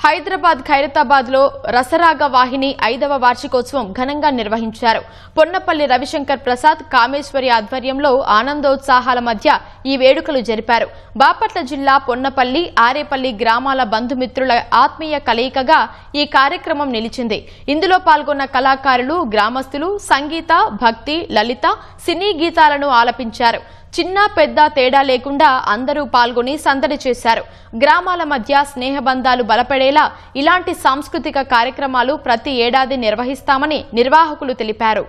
హైదరాబాద్ ఖైరతాబాద్లో రసరాగ వాహిని 5వ వార్షికోత్సవం ఘనంగా నిర్వహించారు. పొన్నపల్లి రవిశంకర్ ప్రసాద్, కామేశ్వరి ఆధ్వర్యంలో ఆనందోత్సాహాల మధ్య ఈ వేడుకలు జరిపారు. బాపట్ల జిల్లా పొన్నపల్లి, ఆరేపల్లి గ్రామాల బంధుమిత్రుల ఆత్మీయ కలయికగా ఈ కార్యక్రమం నిలిచింది. ఇందులో పాల్గొన్న కళాకారులు, గ్రామస్తులు సంగీత, భక్తి, లలిత, సినీ గీతాలను ఆలపించారు. చిన్న పెద్ద తేడా లేకుండా అందరూ పాల్గొని సందడి చేశారు. గ్రామాల మధ్య స్నేహబంధాలు బలపడేలా ఇలాంటి సాంస్కృతిక కార్యక్రమాలు ప్రతి ఏడాది నిర్వహిస్తామని నిర్వాహకులు తెలిపారు.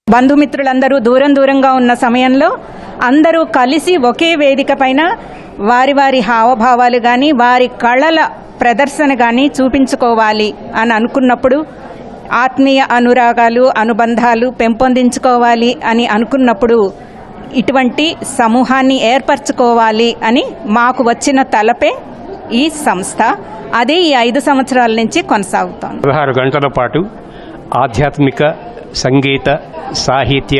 బంధుమిత్రులందరూ దూరంగా ఉన్న సమయంలో అందరూ కలిసి ఒకే వేదిక పైన వారి వారి హావభావాలు కానీ వారి కళల ప్రదర్శన కానీ చూపించుకోవాలి అని అనుకున్నప్పుడు, ఆత్మీయ అనురాగాలు, అనుబంధాలు పెంపొందించుకోవాలి అని అనుకున్నప్పుడు ఇటువంటి సమూహాన్ని ఏర్పరచుకోవాలి అని మాకు వచ్చిన తలపే ఈ సంస్థ. అదే ఈ 5 సంవత్సరాల నుంచి కొనసాగుతోంది. 16 గంటల పాటు ఆధ్యాత్మిక, సంగీత, సాహిత్య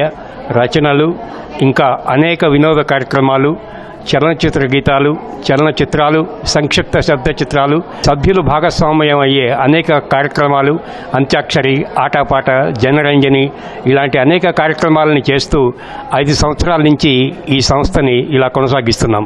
రచనలు, ఇంకా అనేక వినోద కార్యక్రమాలు, చలనచిత్ర గీతాలు, చలనచిత్రాలు, సంక్షిప్త శబ్ద చిత్రాలు, సభ్యులు భాగస్వామ్యం అయ్యే అనేక కార్యక్రమాలు, అంత్యాక్షరి, ఆటపాట, జనరంజని ఇలాంటి అనేక కార్యక్రమాలని చేస్తూ 5 సంవత్సరాల నుంచి ఈ సంస్థని ఇలా కొనసాగిస్తున్నాం.